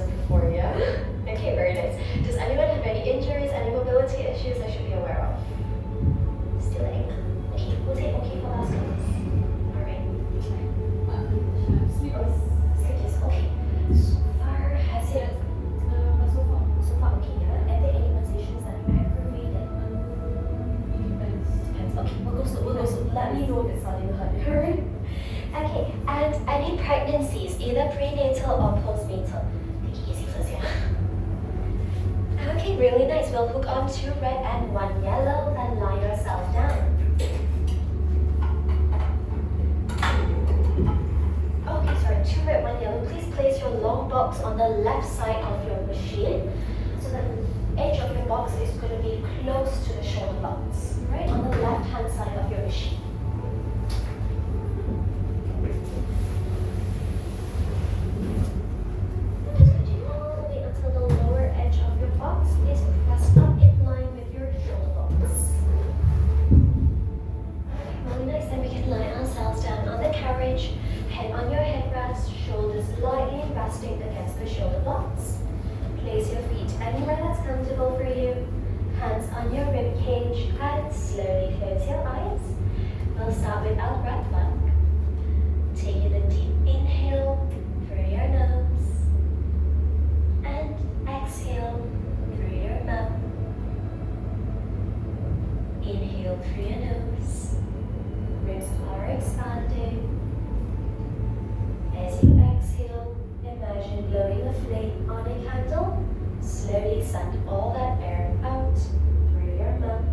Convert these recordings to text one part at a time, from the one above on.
before, yeah? Okay, very nice. Does anyone have any injuries, any mobility issues I should be aware of? Still laying. Okay, was it okay for last class? Alright. Sleepless, okay. So far, has it... So far, okay, yeah? Are there any positions that are aggravated? Depends. Okay, we'll go slow. Let me know if it's starting to hurt. Alright? Okay, and any pregnancies, either prenatal or postnatal? Take it easy first, yeah? Okay, really nice. We'll hook on 2 red and 1 yellow, then lie yourself down. Okay, sorry, 2 red, 1 yellow. Please place your long box on the left side of your machine. So the edge of your box is going to be close to the shoulder box, right? On the left hand side of your machine. Just continue all the way until the lower edge of your box is pressed up in line with your shoulder box. Okay, really nice. Then we can lie ourselves down on the carriage, head on your headrest, shoulders lightly resting against the shoulder blocks. Place your feet anywhere that's comfortable for you. Hands on your rib cage and slowly close your eyes. We'll start with our breath work. Taking a deep inhale through your nose and exhale through your mouth. Inhale through your nose. Ribs are expanding. As you exhale, imagine blowing a flame on a candle. Slowly send all that air out through your mouth.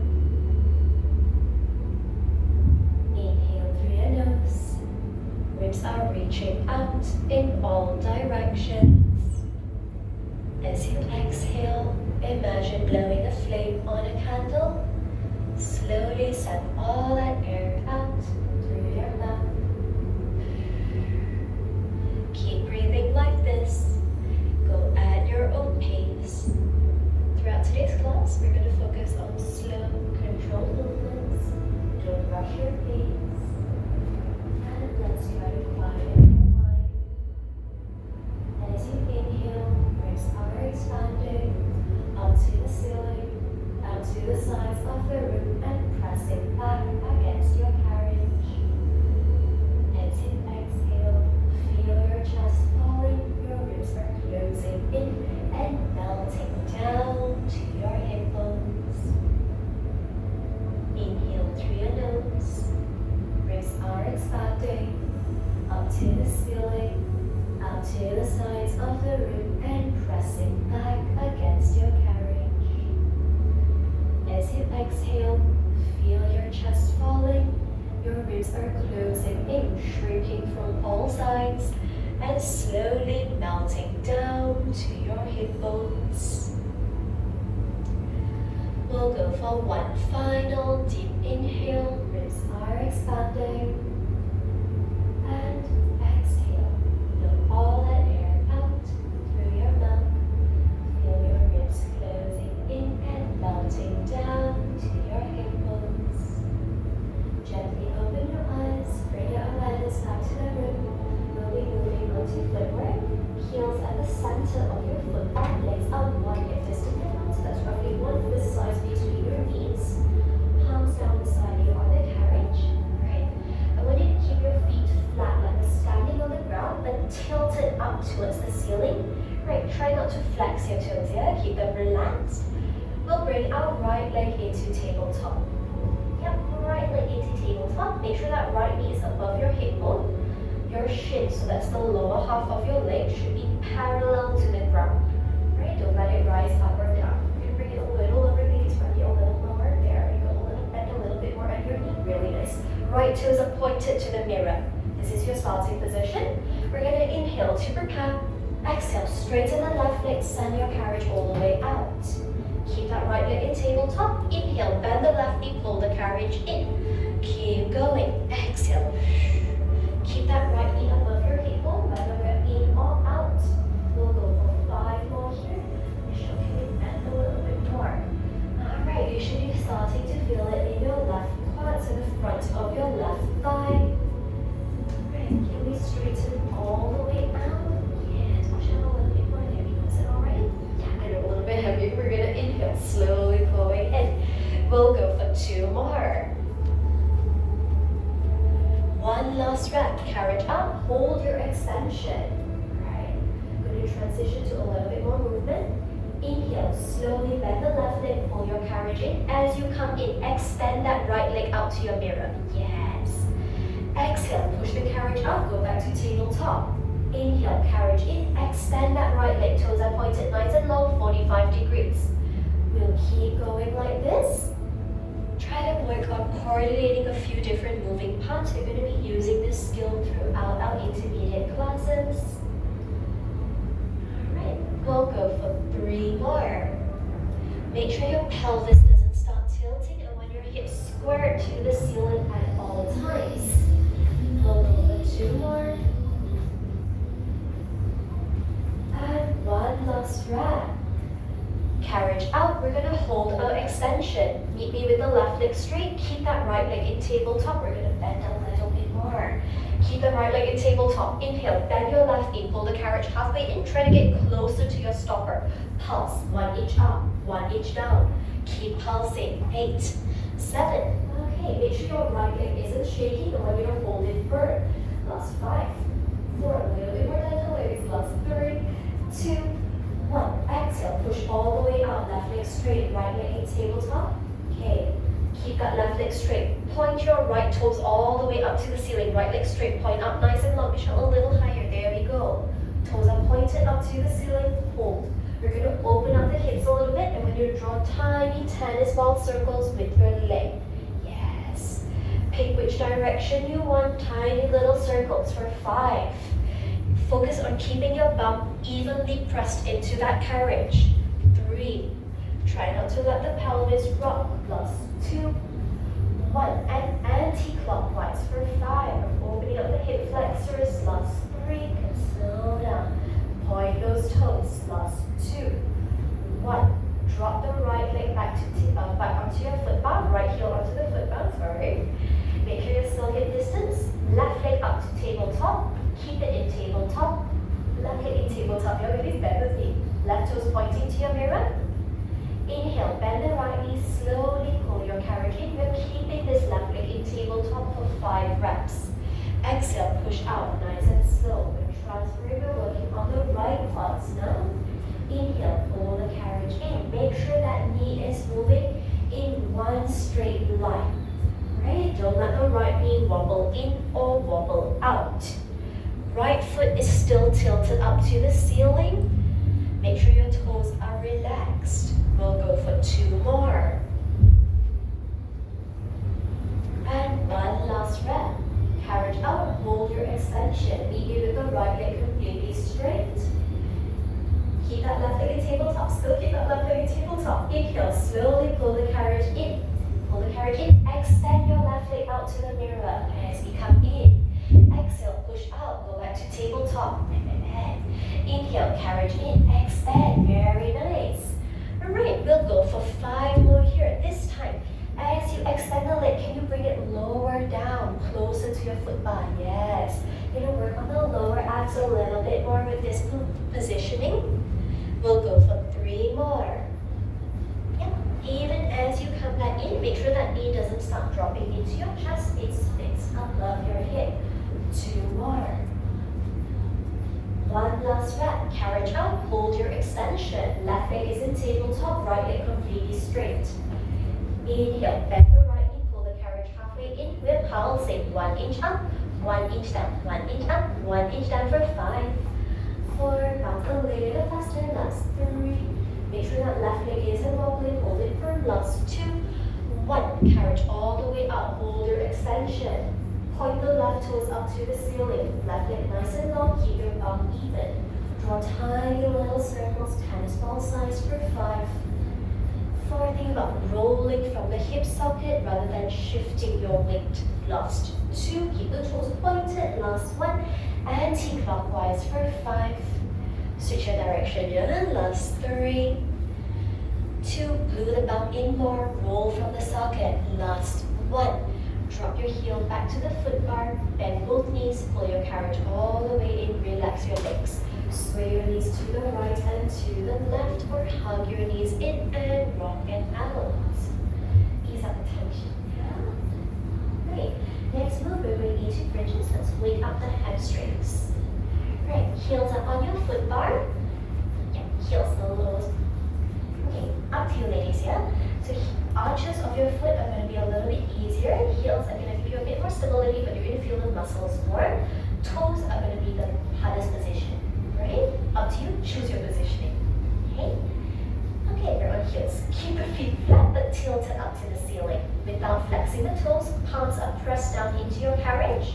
Inhale through your nose. Ribs are reaching out in all directions. As you exhale, imagine blowing a flame on a candle. Slowly send all that air out through your mouth. Keep breathing like this. Go at your own pace. Throughout today's class, we're going to focus on slow, controlled movements. Don't rush your pace. And let's try to quiet your mind. As you inhale, ribs are expanding up to the ceiling, out to the sides of the room, and pressing back against your carriage. As you exhale, feel your chest falling, your ribs are closing in and melting down to your hip bones. Inhale through your nose. Ribs are expanding up to the ceiling, out to the sides of the room, and pressing back against your carriage. As you exhale, feel your chest falling, your ribs are closing in, shrinking from all sides, and slowly melting down to your hip bones. We'll go for one final deep inhale. Ribs are expanding. And exhale. Blow all that air out through your mouth. Feel your ribs closing in and melting down to your hip bones. Gently open your eyes. Bring your awareness back to the room. We'll be moving onto footwork. Heels at the center of your foot and legs are 1 hip distance apart. So that's roughly 1 fist size between your knees. Palms down beside you on the carriage. Right. I want you to keep your feet flat like you're standing on the ground, but tilted up towards the ceiling. Right. Try not to flex your toes here. Keep them relaxed. We'll bring our right leg into tabletop. Yep, right leg into tabletop. Make sure that right knee is above your hip bone. Your shin, so that's the lower half of your leg, should be parallel to the ground. Right? Don't let it rise up or down. You can bring it a little over, maybe spread it a little lower. There you go. Bend a little bit more underneath. Really nice. Right toes are pointed to the mirror. This is your starting position. We're going to inhale to prepare. Exhale, straighten the left leg, send your carriage all the way out. Keep that right leg in tabletop. Inhale, bend the left knee, pull the carriage in. Keep going. Exhale. Keep that right knee above your hip bone, whether we're in or out. We'll go for 5 more here. Michelle, can you bend a little bit more? Alright, you should be starting to feel it in your left quad, so the front of your left thigh. Right, can we straighten all the way out? Yes, push it a little bit more. There we go. left, carriage up, hold your extension. Right. Going to transition to a little bit more movement. Inhale, slowly bend the left leg, pull your carriage in. As you come in, extend that right leg out to your mirror. Yes. Exhale, push the carriage up, go back to tabletop. Inhale, carriage in, extend that right leg, toes are pointed nice and low, 45 degrees. We'll keep going like this. Try to work on coordinating a few different moving parts. We're going to be using this skill throughout our intermediate classes. Alright, we'll go for 3 more. Make sure your pelvis doesn't start tilting and when your hips square to the ceiling at all times. We'll go for 2 more. And 1 last rep. Carriage out, we're going to hold our extension. Meet me with the left leg straight. Keep that right leg in tabletop. We're going to bend a little bit more. Keep the right leg in tabletop. Inhale, bend your left knee. Pull the carriage halfway in. Try to get closer to your stopper. Pulse, 1 inch up, 1 inch down. Keep pulsing. 8, 7. Okay, make sure your right leg isn't shaking and we're going to hold it firm. Last 5, 4, a little bit more gentle, ladies. Last 3, 2, 1. Exhale, push all the way out. Left leg straight, right leg in tabletop. Okay. Keep that left leg straight. Point your right toes all the way up to the ceiling. Right leg straight, point up nice and long. Michelle, a little higher. There we go. Toes are pointed up to the ceiling. Hold. We're going to open up the hips a little bit and we're going to draw tiny tennis ball circles with your leg. Yes. Pick which direction you want. Tiny little circles for 5. Focus on keeping your bum evenly pressed into that carriage. 3. Try not to let the pelvis rock. Plus 2, 1. And anti-clockwise for 5. Opening up the hip flexors. Last 3. Can slow down. Point those toes. Last 2, 1. Drop the right leg back onto your foot bar. Right heel onto the foot bar. Sorry. Make sure you're still hip distance. Left leg up to tabletop. Keep it in tabletop. Left leg in tabletop. Your baby's bend with me. Left toes pointing to your mirror. Inhale, bend the right knee, slowly pull your carriage in. We're keeping this left leg in tabletop for 5 reps. Exhale, push out, nice and slow. We're transferring, we're working on the right quads now. Inhale, pull the carriage in. Make sure that knee is moving in one straight line. Right? Don't let the right knee wobble in or wobble out. Right foot is still tilted up to the ceiling. Make sure your toes are relaxed. We'll go for 2 more. And 1 last rep. Carriage out, hold your extension. Meet you with the right leg completely straight. Keep that left leg in tabletop. Still keep that left leg in tabletop. Inhale, slowly pull the carriage in. Pull the carriage in. Extend your left leg out to the mirror as we come in. Exhale, push out. Go back to tabletop. Inhale, carriage in. Extend. Very nice. Alright, we'll go for 5 more here. This time, as you extend the leg, can you bring it lower down, closer to your foot bar? Yes. You're going to work on the lower abs a little bit more with this positioning. We'll go for 3 more. Yep. Even as you come back in, make sure that knee doesn't start dropping into your chest. It's fixed above your hip. 2 more. 1 last rep. Carriage out, hold your extension. Left leg is in tabletop, right leg completely straight. Inhale, bend the right knee, pull the carriage halfway in. We're pulsing. 1 inch up, 1 inch down, 1 inch up, 1 inch down for 5, 4, bounce a little faster. Last 3. Make sure that left leg isn't wobbling, hold it firm. Last 2, 1. Carriage all the way up, hold your extension. Point the left toes up to the ceiling. Left leg nice and long, keep your bum even. Draw tiny little circles, tennis ball size for 5. 4, think about rolling from the hip socket rather than shifting your weight. Last 2, keep the toes pointed. Last 1, anti-clockwise for 5. Switch your direction, yeah. Last 3, 2, glue the bum in more, roll from the socket. Last 1. Drop your heel back to the foot bar, bend both knees, pull your carriage all the way in, relax your legs. Sway your knees to the right and to the left, or hug your knees in and rock and out. Ease up the tension. Yeah. Great. Next move, we're going into bridges. Let's wake up the hamstrings. Right, heels up on your foot bar. Yeah, heels a little. Okay, up to you ladies, yeah? So arches of your foot are going to be a little bit easier. Heels are going to give you a bit more stability, but you're going to feel the muscles more. Toes are going to be the hardest position, right? Up to you, choose your positioning, okay? Okay, you're on heels. Keep your feet flat but tilted up to the ceiling. Without flexing the toes, palms are pressed down into your carriage.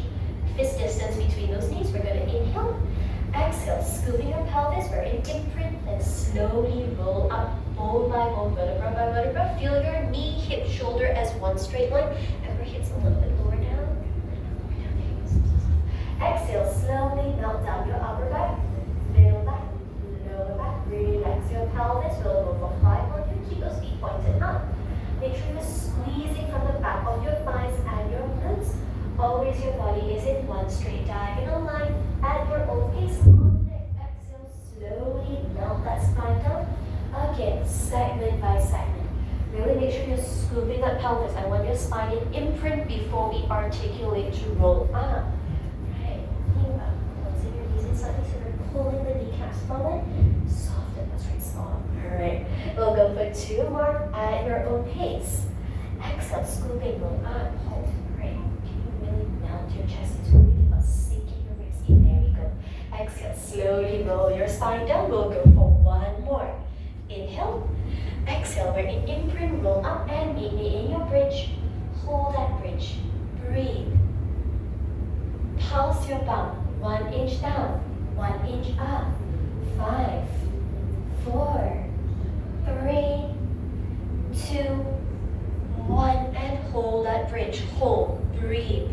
Fist distance between those knees, we're going to inhale. Exhale, scooping your pelvis, we're in imprint, then slowly roll up, bone by bone, vertebra by vertebra. Feel your knee, hip, shoulder as one straight line, and your hips a little bit lower down. Exhale, slowly melt down your upper back, middle back, lower back. Relax your pelvis, we'll go for 5 more. You keep those feet pointed up. Make sure you're squeezing from the back of your thighs and your glutes. Always your body is in one straight diagonal line at your own pace. On the next exhale, slowly melt that spine down. Again, segment by segment. Really make sure you're scooping that pelvis. I want your spine in imprint before we articulate to roll up. Right, closing your knees in slightly so we're pulling the kneecaps forward. Soften those right small. Alright, we'll go for 2 more at your own pace. Exhale, scooping, roll up, hold. Great. Melt your chest. It's really about sinking your ribs in. There we go. Exhale, slowly roll your spine down. We'll go for 1 more. Inhale. Exhale, we're in imprint. Roll up and meet me in your bridge. Hold that bridge. Breathe. Pulse your bum. 1 inch down. 1 inch up. 5, 4, 3, 2, 1. And hold that bridge. Hold. Breathe.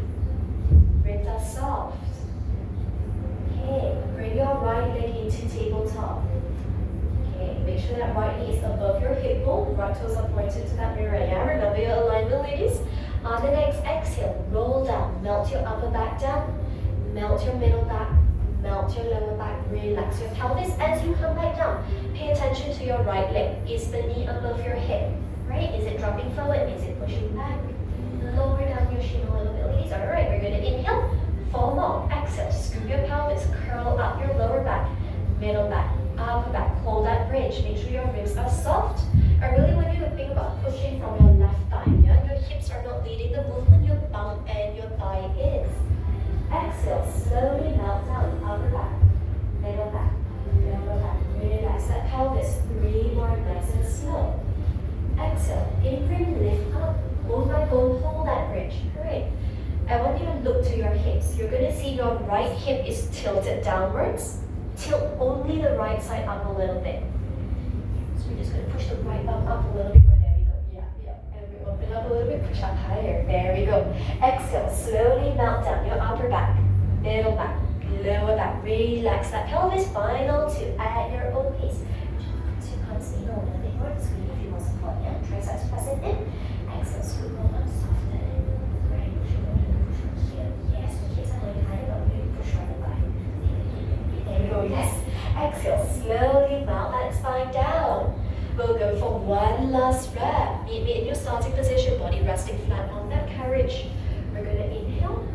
Ribs are soft. Okay, bring your right leg into tabletop. Okay, make sure that right knee is above your hip bone. Right toes are pointed to that mirror. Yeah, remember your alignment, ladies. On the next exhale, roll down. Melt your upper back down. Melt your middle back. Melt your lower back. Relax your pelvis as you come back down. Pay attention to your right leg. Is the knee above your hip? Right? Is it dropping forward? Is it pushing back? Lower down your shin a little bit, ladies. Alright, we're going to inhale, fall long. Exhale, scoop your pelvis, curl up your lower back, middle back, upper back. Hold that bridge. Make sure your ribs are soft. I really want you to think about pushing from your left thigh. Yeah? Your hips are not leading the movement, your bum and your thigh is. Exhale, slowly melt down, upper back, middle back, lower back. Relax that pelvis. 3 more, nice and slow. Exhale, imprint, lift up. Bone by bone, hold that bridge. Great. I want you to look to your hips. You're going to see your right hip is tilted downwards. Tilt only the right side up a little bit. So we're just going to push the right bum up a little bit more. There we go. Yeah. And we open up a little bit, push up higher. There we go. Exhale, slowly melt down your upper back, middle back, lower back. Relax that pelvis. Final 2 at your own pace. Press your palms in a little bit more. Just going to give you more support. Yeah. Triceps pressing in. Exhale, scoop roll up, soften. Right, push your body, push from here. Yes, the hips are going higher, but we push from the back. There we go, yes. Exhale, slowly melt that spine down. We'll go for 1 last rep. Meet me in your starting position, body resting flat on that carriage. We're going to inhale.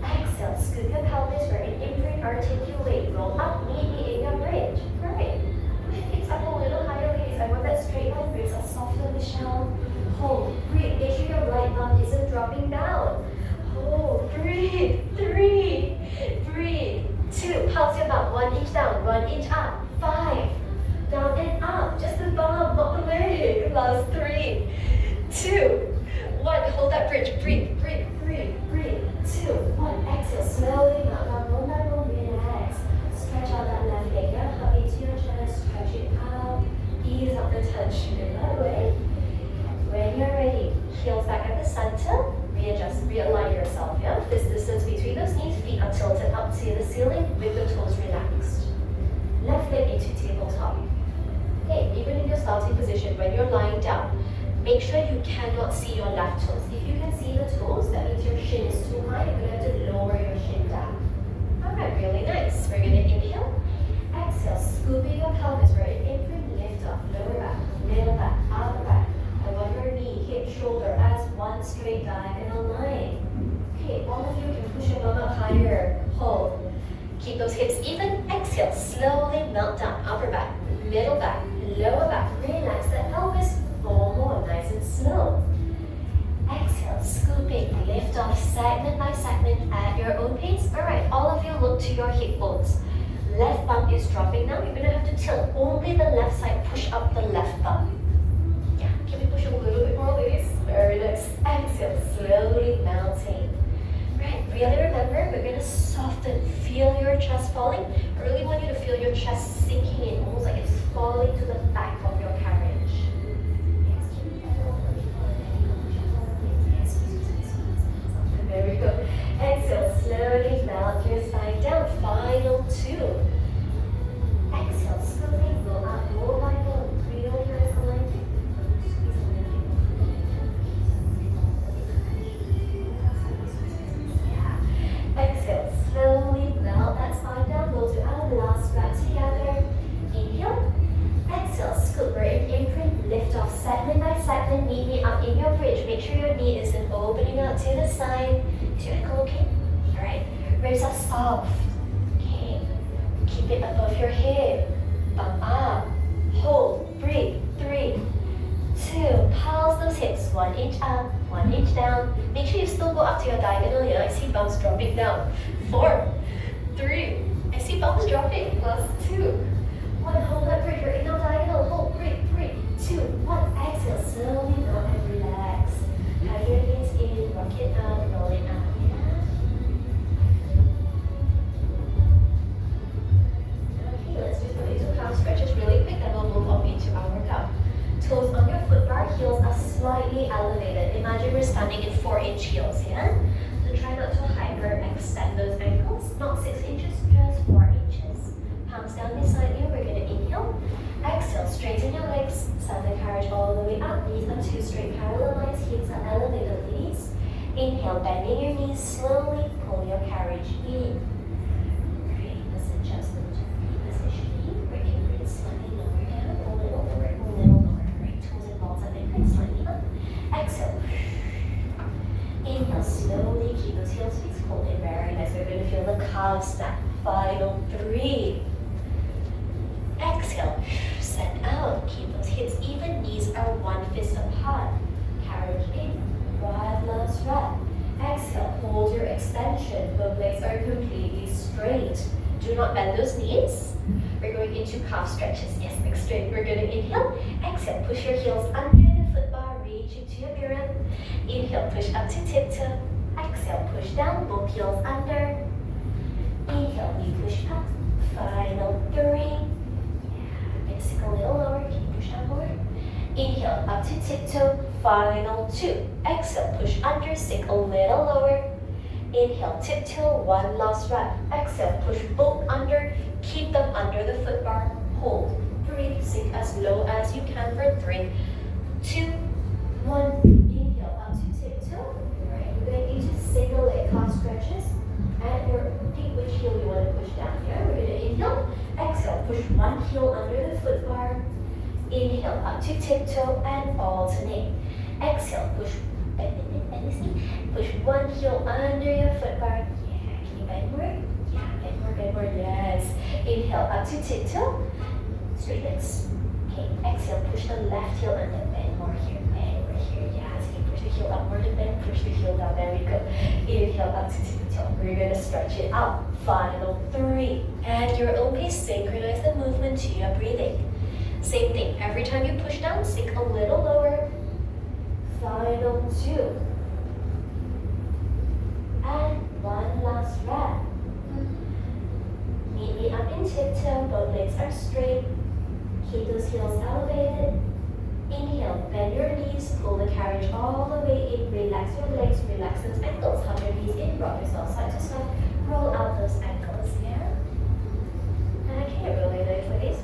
Exhale, scoop your pelvis, we're in imprint, articulate. Roll up, meet me in your bridge. Great. Push your hips up a little higher, ladies. I want that straight line. Ribs are softer, Michelle. Hold, breathe. Make sure your right bum isn't dropping down. Hold, breathe. 3, 2. Pulse your bum. 1 inch down, 1 inch up. 5, down and up. Just the bum, not the leg. Last 3, 2, 1. Hold that bridge. Breathe. 2, 1. Exhale. Slowly melt down. Roll that roll. Relax. Stretch out that left leg. Hug into your chest. Stretch it out. Ease up the tension in that way. When you're ready, heels back at the center. Readjust, realign yourself. Yeah? Fist distance between those knees. Feet are tilted up to the ceiling with the toes relaxed. Left leg into tabletop. Okay, even in your starting position, when you're lying down, make sure you cannot see your left toes. If you can see the toes, that means your shin is too high. You're going to have to lower your shin down. Alright, really nice. We're going to inhale. Exhale, scooping your pelvis, right? Imprint, lift up, lower back, middle back, upper back. I want your knee, hip, shoulder as one straight diagonal line. hold. Keep those hips even. Exhale, slowly melt down. Upper back, middle back, lower back. Relax the pelvis. 4 more, nice and slow. Exhale, scooping, lift off segment by segment at your own pace. Alright, all of you look to your hip bones. Left bum is dropping now. You're gonna have to tilt only the left side, push up the left bum. Yeah, can we push a little bit more, ladies? Very nice. Exhale, slowly melting. Right, really remember, we're gonna soften. Feel your chest falling. I really want you to feel your chest sinking in, almost like it's falling to the back of your carriage. Very good. Exhale, slowly melt your spine down. Final 2. Exhale, slowly go up, bone by bone. Breathe over your spine. Yeah. Exhale, slowly melt that spine down. Go to our last breath together. Inhale. Exhale, scoop right imprint. Lift off segment by segment. Meet me up in your bridge. Make sure your knee isn't opening out to the side. Is your ankle okay? Alright. Ribs are soft. Okay. Keep it above your head. Bump up. Hold. Breathe. 3, 2. Pulse those hips. 1 inch up, 1 inch down. Make sure you still go up to your diagonal. You know, I see bumps dropping down. 4, 3. I see bumps dropping. Last 2. 1. Hold that bridge. You're in your diagonal. Hold. Breathe. 3, 2, 1. Exhale. Slowly melt and relax. Have your knees in. Rock it out. Roll it out. Let's do some little calf stretches really quick, then we'll move on into our workout. Toes on your foot bar, heels are slightly elevated. Imagine we're standing in 4-inch heels, yeah? So try not to hyper-extend those ankles. Not 6 inches, just 4 inches. Palms down beside you, we're gonna inhale. Exhale, straighten your legs, send the carriage all the way up. Knees are 2 straight parallel lines, hips are elevated, please. Inhale, bending your knees slowly, pull your carriage in. Great, let's adjust the positioning. We're going to bring it slightly lower down, a little lower, a little lower. Right, toes and balls up and slightly up. Exhale. Inhale, slowly, keep those heels fixed, hold it very nice. We're going to feel the calves snap. Final 3. Exhale, send out, keep those hips even, knees are 1 fist apart. Carriage in, 1 last breath. Exhale, hold your extension, both legs are completely straight. Do not bend those knees. We're going into calf stretches. Yes, neck straight. We're going to inhale, exhale, push your heels under the foot bar, reach into your mirror. Inhale, push up to tiptoe. Exhale, push down, both heels under. Inhale, we push up. Final 3. Sink a little lower, can you push down more? Inhale, up to tiptoe, final 2. Exhale, push under, sink a little lower. Inhale, tiptoe, 1 last breath. Exhale, push both under, keep them under the foot bar. Hold, breathe, sink as low as you can for 3, 2, 1. Inhale, up to tiptoe. Right, we're going to into single leg calf stretches. And your pick which heel you want to push down here. We're going to inhale. Exhale, push 1 heel under the foot bar. Inhale, up to tiptoe and alternate. Exhale, push, bend this knee. Push 1 heel under your foot bar. Yeah, can you bend more? Yeah, bend more, yes. Inhale, up to tiptoe. Straight legs. Okay, exhale, push the left heel under. Bend more here, yes. You push the heel upward and then push the heel down. There we go. Inhale, up to tiptoe. We're going to stretch it out. Final 3. And your own pace, synchronize the movement to your breathing. Same thing. Every time you push down, sink a little lower. Final 2. And 1 last breath. Meet me up in tiptoe. Both legs are straight. Keep those heels elevated. Inhale, bend your knees, pull the carriage all the way in, relax your legs, relax those ankles, hug your knees in, rock yourself side to side, roll out those ankles, yeah? And okay, really nice, ladies.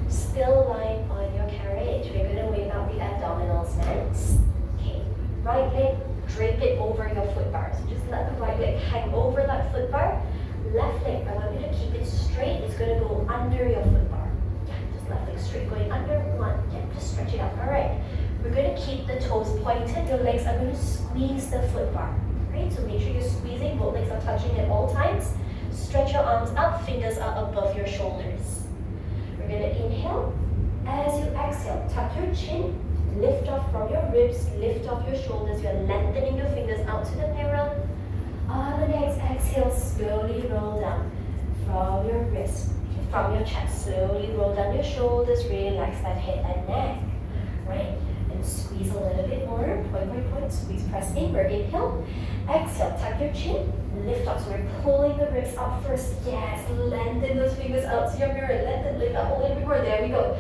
Still lying on your carriage. We're going to wave out the abdominals next. Okay, right leg, drape it over your foot bar. So just let the right leg hang over that foot bar. Left leg, I want you to keep it straight. It's going to go under your foot bar. Left leg straight, going under 1. Yeah, just stretch it out. Alright. We're going to keep the toes pointed. Your legs are going to squeeze the foot bar. Right? So make sure you're squeezing. Both legs are touching at all times. your arms up, fingers are above your shoulders. We're going to inhale. As you exhale, tuck your chin, lift off from your ribs, lift off your shoulders. You're lengthening your fingers out to the mirror. On the next exhale, slowly roll down from your wrist, from your chest. Slowly roll down your shoulders, relax that head and neck. Right? And squeeze a little bit more. Point, squeeze, press inward. Inhale. Exhale, tuck your chin, lift up. So we're pulling the ribs up first. Yes, lengthen those fingers out to your mirror. Lengthen, lift up a little bit more. There we go.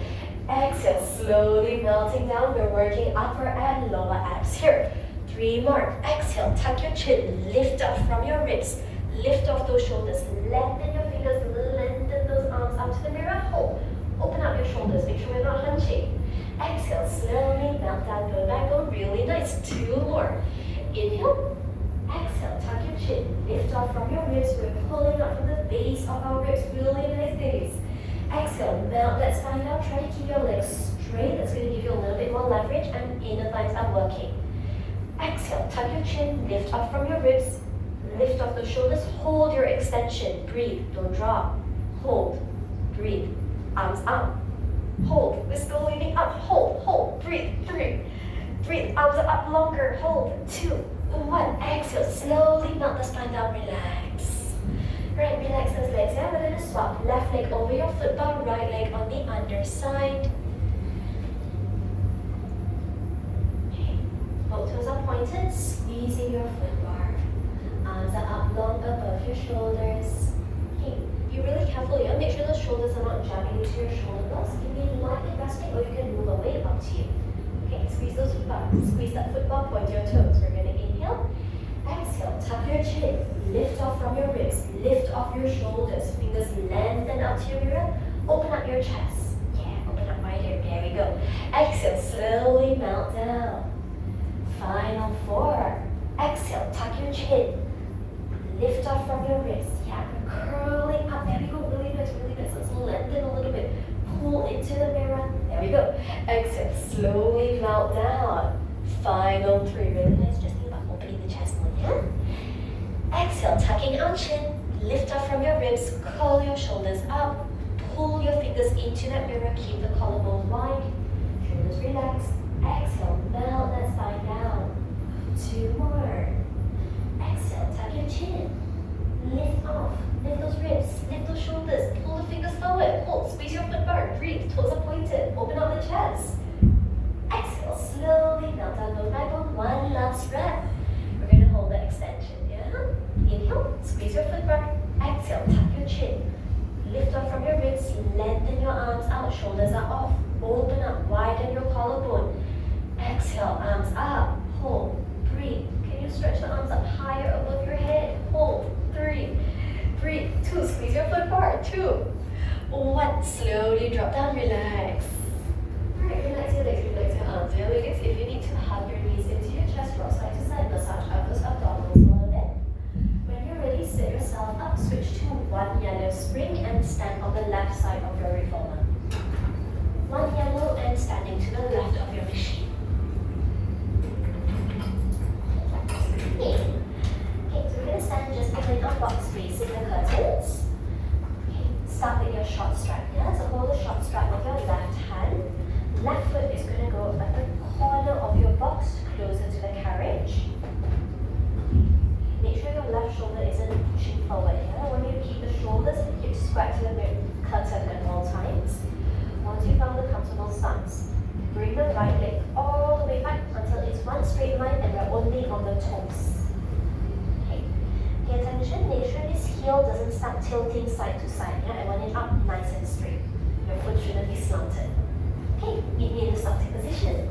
Exhale, slowly melting down. We're working upper and lower abs here. 3 more. Exhale, tuck your chin, lift up from your ribs. Lift off those shoulders. Lengthen your fingers, lengthen those arms up to the mirror. Hold. Open up your shoulders. Make sure we're not hunching. Exhale, slowly melt down. Go back. Go really nice. 2 more. Inhale. Exhale, tuck your chin. Lift off from your ribs. We're pulling up from the base of our ribs. Really nice things. Exhale, melt that spine down. Try to keep your legs straight. That's going to give you a little bit more leverage and inner thighs are working. Exhale, tuck your chin, lift up from your ribs, lift off the shoulders, hold your extension, breathe, don't drop, hold, breathe, arms up, hold, we're still leaning up, hold, breathe, 3, breathe, arms are up longer, hold, 2, 1, exhale, slowly melt the spine down, relax. Right, relax those legs, yeah, we're going to swap, left leg over your foot bar, right leg on the underside. Both toes are pointed, squeezing your foot bar. Arms are up long above your shoulders. Okay, be really careful here. Make sure the shoulders are not jabbing into your shoulder blocks. You can be lightly resting or you can move away, up to you. Okay, squeeze those foot bars. Squeeze that foot bar, point your toes. We're going to inhale. Exhale, tuck your chin. Lift off from your ribs. Lift off your shoulders. Fingers lengthen out to your mirror. Open up your chest. Yeah, open up right here. There we go. Exhale, slowly melt down. Final 4. Exhale, tuck your chin. Lift off from your wrist. Yeah, curling up. There we go. Really nice, really nice. Let's lengthen a little bit. Pull into the mirror. There we go. Exhale, slowly melt down. Final 3. Really nice. Just think about opening the chest more, yeah? Exhale, tucking our chin. Lift off from your ribs. Curl your shoulders up. Pull your fingers into that mirror. Keep the collarbones wide. Shoulders relaxed. Exhale, melt that spine down. 2 more. Exhale, tuck your chin. Lift off. Lift those ribs. Lift those shoulders. Pull the fingers forward. Hold. Squeeze your foot bar. Breathe. Toes are pointed. Open up the chest. Exhale, slowly melt down. Go back on 1 last breath. We're going to hold the extension. Yeah? Inhale. Squeeze your foot bar. Exhale, tuck your chin. Lift off from your ribs. Lengthen your arms out. Shoulders are off. Open up. Widen your collarbone. Exhale, arms up, hold, breathe. Can you stretch the arms up higher above your head? Hold, 3, breathe, 2, squeeze your foot bar, 2, 1, slowly drop down, relax. Alright, relax your legs, relax your arms, yeah, ladies. If you need to hug your knees into your chest, rock side to side, massage up those abdominals a little bit. When you're ready, sit yourself up, switch to 1 yellow spring and stand on the left side of your reformer. 1 yellow and standing to the left of your machine. Okay, so we're going to stand just behind our box facing the curtains. Okay, start with your short strap. Yeah, so hold the short strap with your left hand. Left foot is going to go at the corner of your box, closer to the carriage. Make sure your left shoulder isn't pushing forward. Yeah, I want you to keep the shoulders and hips square to the curtain at all times. Once you found the comfortable stance, bring the right leg all the way back until it's one straight line and we're only on the toes. Okay, pay attention, make sure this heel doesn't start tilting side to side. Yeah, I want it up nice and straight. Your foot shouldn't be slanted. Okay, meet me in the starting position.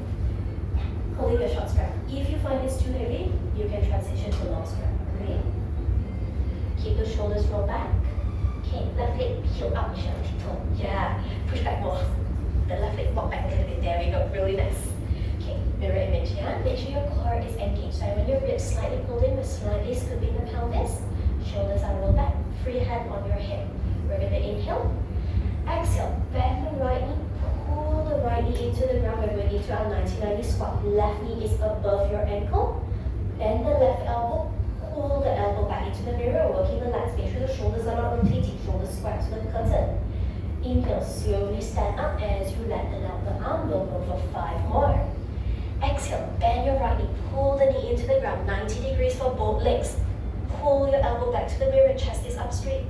Yeah, holding your short strap. If you find this too heavy, you can transition to long strap. Okay? Keep the shoulders rolled back. Okay, left leg heel up, Michelle, tiptoe. Yeah, push back more. The left leg walk back a little bit. There we go, really nice. Okay, mirror image, yeah? Make sure your core is engaged. So when your ribs slightly pulled in, we're slightly scooping the pelvis. Shoulders are rolled back. Free hand on your hip. We're going to inhale. Exhale, bend the right knee. Pull the right knee into the ground. We're going into our 90-90 squat. Left knee is above your ankle. Bend the left elbow. Pull the elbow back into the mirror. Working the lats. Make sure the shoulders are not rotating. Inhale, slowly stand up as you lengthen out the arm. We'll go for 5 more. Exhale, bend your right knee, pull the knee into the ground, 90 degrees for both legs. Pull your elbow back to the mirror, chest is up straight.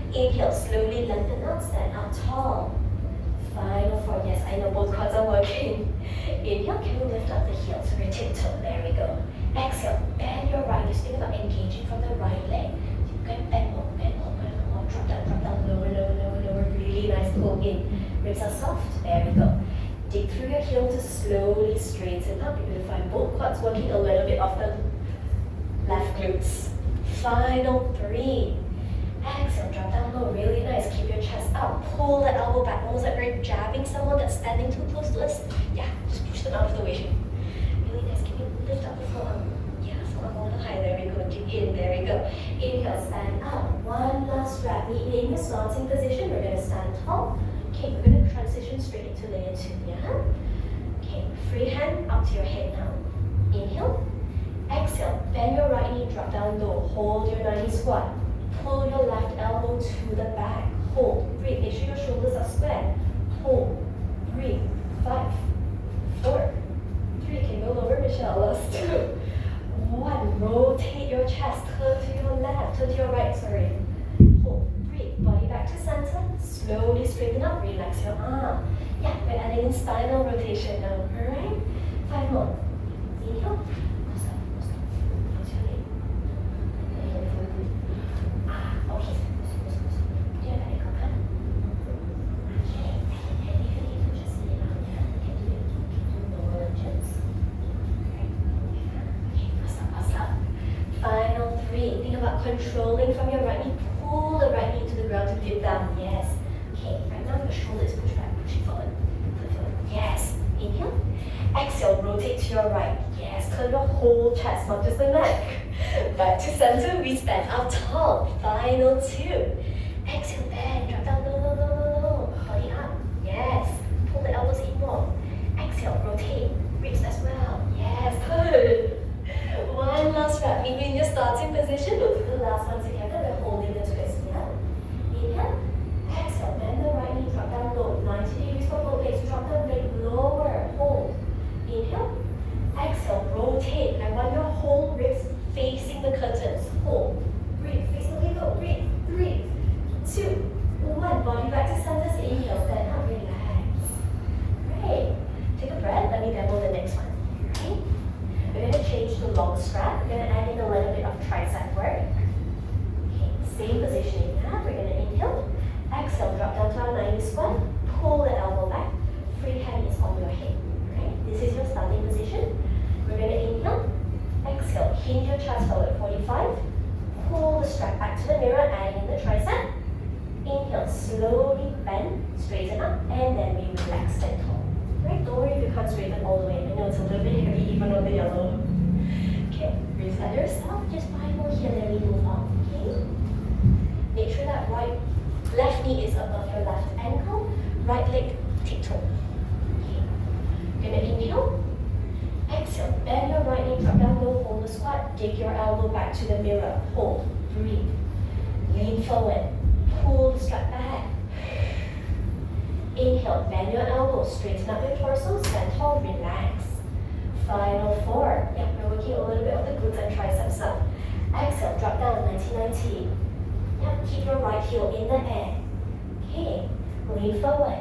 Inhale, slowly lengthen out, stand up tall. Final 4, yes, I know both quads are working. Inhale, can you lift up the heels, so your tiptoe, there we go. Exhale, bend your right knee, think about engaging from the right leg. You can bend more, bend more, bend more, drop down, lower, lower, lower, lower, really nice, pull in. Ribs are soft, there we go. Dig through your heel to slowly straighten up. You're going to find both quads working a little bit of the left glutes. Final 3. Exhale, drop down low, really nice. Keep your chest up. Pull the elbow back, almost like we're jabbing someone that's standing too close to us. Yeah, just push them out of the way. Really nice. Can you lift up the forearm? Yeah, forearm a little high. There we go. Dig in. There we go. Inhale, stand up. One last wrap. Knee in your starting position. We're going to stand tall. Okay, we're going to transition straight into layer 2, yeah? Okay, free hand up to your head now. Inhale. Exhale, bend your right knee, drop down low. Hold your 90 squat. Pull your left elbow to the back. Hold, breathe. Make sure your shoulders are square. Hold, breathe. 5, 4, 3. Can go lower, Michelle. Last 2. 1. Rotate your chest. Turn to your left. Turn to your right, sorry. Hold, breathe. Body back to center. Slowly straighten up, relax your arm. Yeah, we're adding in spinal rotation now, alright? 5 more. Inhale. How's your leg? Okay. Do you have any comment? Okay. And even if you just sit down, yeah, you can do lower lunges. Okay, pass up. Final 3. Think about controlling from your right knee. Pull the right knee to the ground to dip down. Yes. Okay, right now your shoulder is pushed back, push it forward. Yes. Inhale. Exhale, rotate to your right. Yes, turn your whole chest, not just the neck. Back to center, we stand up tall. Final 2. Exhale, bend, drop down, low, low, low, low, low. Body up. Yes. Pull the elbows in more. Exhale, rotate. Ribs as well. Yes, good. One last wrap. Maybe in your starting position, we'll do the last one together. We're holding the twist, yeah? Inhale. Exhale, bend the right knee, drop down low. 90 degrees for both legs. Drop the leg lower. Hold. Inhale. Exhale, rotate. I want your whole ribs facing the curtains. Hold. Breathe. Face the window. Breathe. 3, 2, 1. Body back to center. Inhale. Stand up. Relax. Great. Take a breath. Let me demo the next one. Right? We're going to change to long strap. We're going to add in a little bit of tricep work. Okay. Same positioning. We're going to inhale. Exhale. Drop down to our 90 squat. Pull the elbow back. Free hand is on your hip. Right? This is your starting position. We're going to inhale. Exhale. Hinge your chest forward. 45. Pull the strap back to the mirror. Add in the tricep. Inhale. Slowly bend. Straighten up. And then we relax and tall. Right? Don't worry if you can't straighten all the way. I know it's a little bit heavy even on the yellow. Okay. Reset yourself. Just 5 more here. Then we move on. Okay? Make sure that left knee is above your left ankle. Right leg tiptoe. Okay. Gonna inhale. Exhale. Bend your right knee, drop down low, hold the squat. Dig your elbow back to the mirror. Hold. Breathe. Lean forward. Pull the strap back. Inhale. Bend your elbows. Straighten up your torso. Stand tall. Relax. Final 4. Yeah, we're working a little bit of the glutes and triceps now. Exhale. Drop down. 90-90. Yeah, keep your right heel in the air. Okay. Lean forward.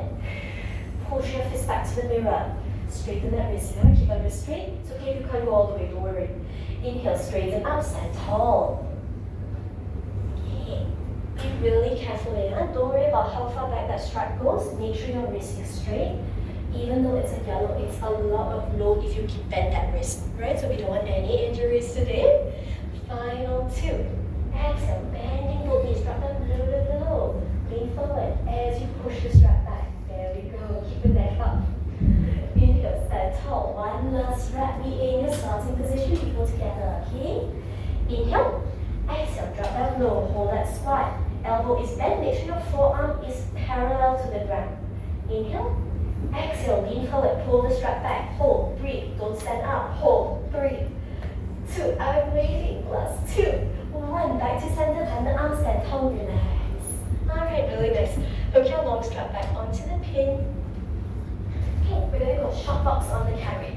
Push your fist back to the mirror. Straighten that wrist. Yeah? Keep that wrist straight. It's okay if you can't go all the way, don't worry. Inhale, straighten up, stand tall. Okay. Be really careful here. Don't worry about how far back that strap goes. Make sure your wrist is straight. Even though it's a yellow, it's a lot of load if you keep bend that wrist. Right? So we don't want any injuries today. Final 2. Exhale, bending both knees, drop down low, low, low. Lean forward as you push the strap back. There we go. Keep the neck up. Inhale, stand tall. One last wrap. Be in your starting position. We go together. Okay? Inhale. Exhale. Drop down low. Hold that squat. Elbow is bent. Make sure your forearm is parallel to the ground. Inhale. Exhale. Lean forward. Pull the strap back. Hold. Breathe. Don't stand up. Hold. 3, 2. I'm waiting. Last 2. 1. Back to center. Hand the arms. Stand tall. Relax. Alright. Really nice. Okay, long strap back box on the carriage.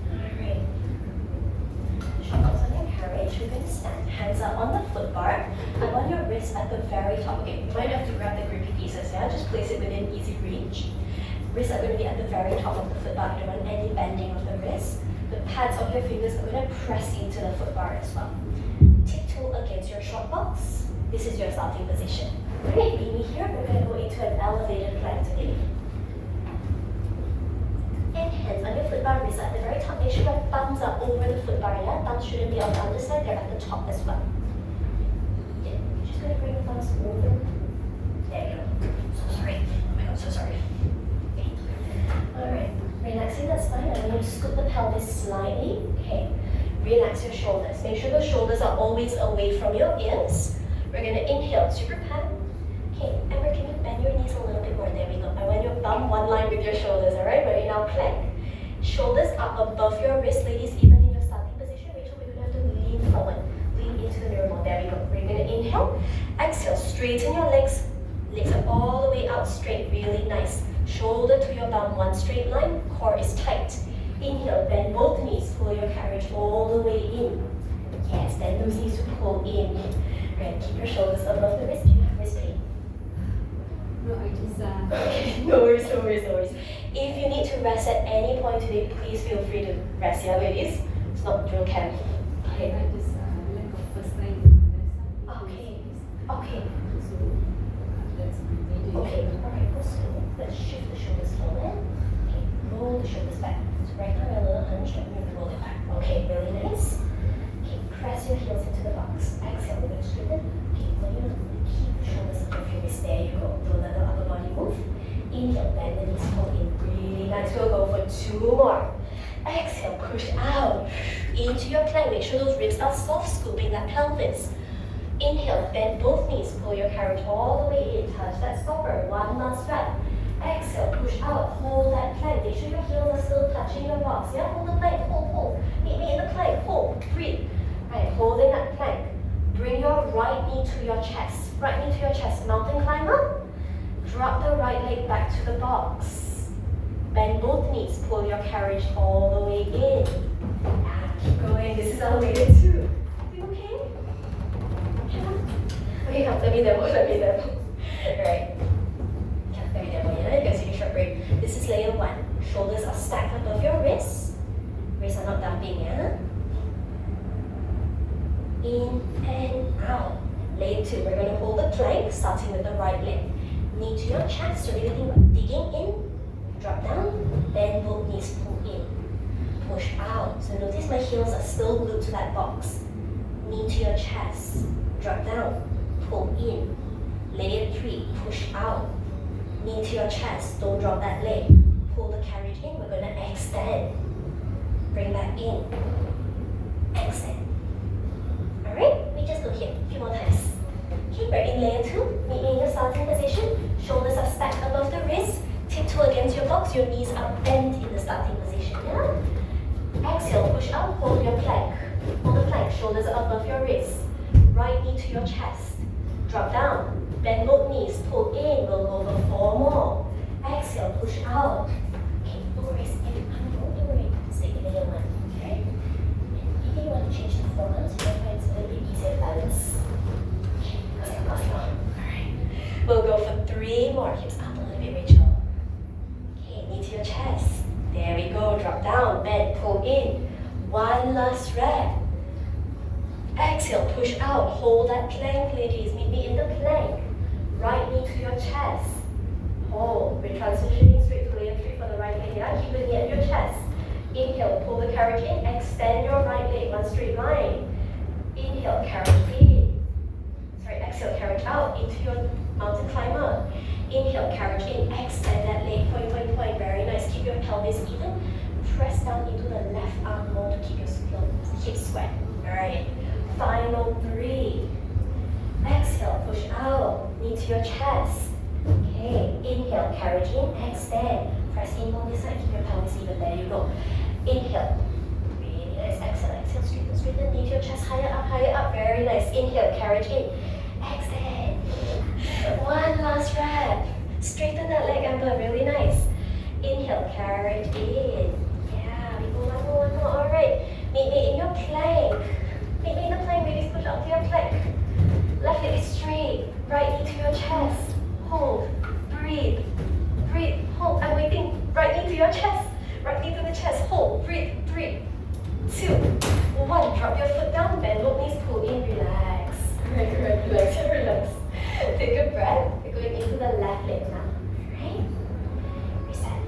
Alright. Short box on your carriage. We're going to stand. Hands are on the foot bar. I want your wrist at the very top. Okay, you might have to grab the grippy pieces, yeah? Just place it within easy reach. Wrists are going to be at the very top of the foot bar. You don't want any bending of the wrist. The pads of your fingers are going to press into the foot bar as well. Tiptoe against your short box. This is your starting position. Great, leave me here. We're going to go into an elevated plank today. And hands on your foot bar, wrists at the very top. Make sure your thumbs are over the foot bar, yeah? Thumbs shouldn't be on the underside, they're at the top as well. Yeah, you're just going to bring the thumbs over. There you go. So sorry. Oh my god, so sorry. Okay. Alright. Relaxing that spine, I'm going to scoop the pelvis slightly. Okay. Relax your shoulders. Make sure the shoulders are always away from your ears. We're going to inhale, super pan. Okay, Amber, can you bend your knees a little bit more? There we go. I want your bum one line with your shoulders, alright? We're in our plank. Shoulders up above your wrist, ladies, even in your starting position. Rachel, we're going to have to lean forward. Lean into the mirror ball. There we go. We're going to inhale. Exhale, straighten your legs. Legs are all the way out straight, really nice. Shoulder to your bum, one straight line, core is tight. Inhale, bend both knees, pull your carriage all the way in. Yes, bend those knees to pull in. Right, keep your shoulders above the wrist. Do you have wrist pain? No, I just Okay, no worries, no worries, no worries. If you need to rest at any point today, please feel free to rest, yeah, ladies? It's not drill camp. Okay. I just lack of first time. Okay. Okay. So that's my major. Okay, alright, go slow. Let's shift the shoulders forward. Okay, roll the shoulders back. So right now we're a little hunched, and we roll it back. Okay, really nice. Okay, press your heels into the box. Exhale, we're going to straighten. Okay, now you're going to keep the shoulders above your wrist. There you go. Do a little upper body move. Inhale, bend the knees, pull in. Really nice. We'll go for 2 more. Exhale, push out into your plank. Make sure those ribs are soft, scooping that pelvis. Inhale, bend both knees, pull your carriage all the way in, touch that stopper, one last rep. Exhale, push out, hold that plank. Make sure your heels are still touching your box. Yeah, hold the plank, pull. Meet me in the plank, pull, breathe. Right, holding that plank. Bring your right knee to your chest. Right knee to your chest, mountain climber. Drop the right leg back to the box. Bend both knees, pull your carriage all the way in. Keep going, this is elevated too. You okay? Okay, come, let me demo. Alright. Let me demo, yeah? You guys take a short break. This is layer 1. Shoulders are stacked above your wrists. Wrists are not dumping, yeah? In and out. Layer 2, we're going to hold the plank, starting with the right leg. Knee to your chest, so really think about digging in, drop down, bend both knees, pull in, push out. So notice my heels are still glued to that box. Knee to your chest, drop down, pull in. Layer 3, push out. Knee to your chest, don't drop that leg. Pull the carriage in, we're going to extend. Bring back in, extend. Alright, we just go here a few more times. Okay, we're in layer 2. Meet me in your starting position. Shoulders are stacked above the wrist. Tiptoe against your box. Your knees are bent in the starting position. Yeah? Exhale, push out, hold your plank. Hold the plank, shoulders are above your wrist. Right knee to your chest. Drop down. Bend both knees, pull in. We'll go for 4 more. Exhale, push out. Okay, no worries. Don't worry. Stay in layer 1. Okay? Maybe you want to change the forearms. So it's a little bit easier to balance. Alright. We'll go for 3 more. Hips up a little bit, Rachel. Okay, knee to your chest. There we go. Drop down, bend, pull in. 1 last rep. Exhale, push out. Hold that plank, ladies. Meet me in the plank. Right knee to your chest. Hold. We're transitioning straight to layer 3 for the right leg. Yeah? Keep the knee at your chest. Inhale, pull the carriage in. Extend your right leg, one straight line. Inhale, carriage in. Exhale, carriage out into your mountain climber. Inhale, carriage in. Extend that leg, point. Very nice. Keep your pelvis even. Press down into the left arm more to keep your hips square. Alright. Final 3. Exhale, push out. Knee to your chest. Okay. Inhale, carriage in. Extend. Press in on this side. Keep your pelvis even. There you go. Inhale. Really nice. nice. Exhale, exhale, straighten, straighten. Knee to your chest, higher up, higher up. Very nice. Inhale, carriage in. Exhale. One last rep. Straighten that leg, Amber. Really nice. Inhale, carriage in. Yeah, we go one more, one more. All right. Meet me in your plank. Meet me in the plank, ladies. Push up to your plank. Left leg is straight. Right knee to your chest. Hold. Breathe. Breathe. Hold. I'm waiting. Right knee to your chest. Right knee to the chest. Hold. Breathe. 3, 2, 1. Drop your foot down. Bend both knees. Pull in. Relax. Relax. Relax. Take a breath. We're going into the left leg now. Right? Reset.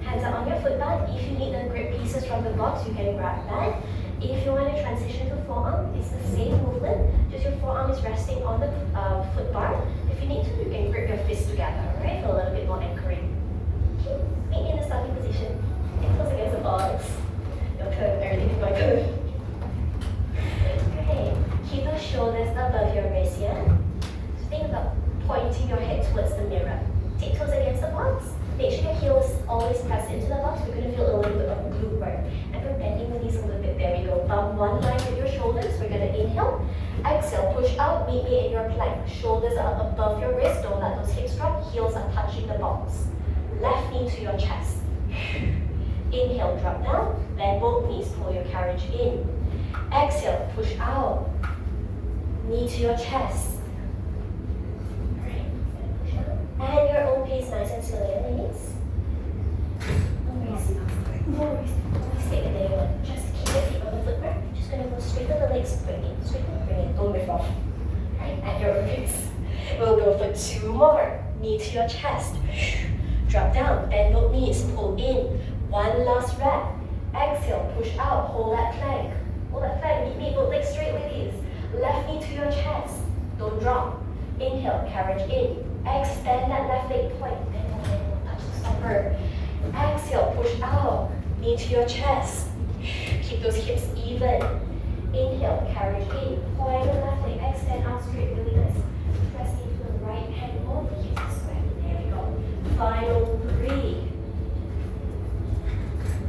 Hands are on your foot bar. If you need the grip pieces from the box, you can grab that. If you want to transition to forearm, it's the same movement. Just your forearm is resting on the foot bar. If you need to, you can grip your fists together, right? For a little bit more anchoring. Okay, meet in the starting position. Ankles against the box. Your turn, everything is my turn. Great. Keep the shoulders above your wrist, yeah? So think about pointing your head towards the mirror. Take toes against the box. Make sure your heels always press into the box. We're going to feel a little bit of glute work. And we're bending the knees a little bit. There we go. Bump one line with your shoulders. We're going to inhale. Exhale, push out. Meet me in your plank. Shoulders are above your wrist. Don't let those hips drop. Heels are touching the box. Left knee to your chest. Inhale, drop down. Bend both knees. Pull your carriage in. Exhale, push out. Knee to your chest. And your own pace, nice and slow, ladies. No worries. Always take a day one. Just keep your feet on the footwork. Just gonna go straighten the legs, bring it. Don't lift off. Right, at your own pace. We'll go for 2 more. Knee to your chest. Drop down, bend both knees, pull in. 1 last rep. Exhale, push out, hold that plank. Hold that plank, meet both legs straight, ladies. Left knee to your chest. Don't drop. Inhale, carriage in. Extend that left leg, point. Bend, touch the stopper. Exhale, push out. Knee to your chest. Keep those hips even. Inhale, carriage in. Point the left leg, extend out straight, really nice. Press into the right hand over the hips square. There we go. Final 3.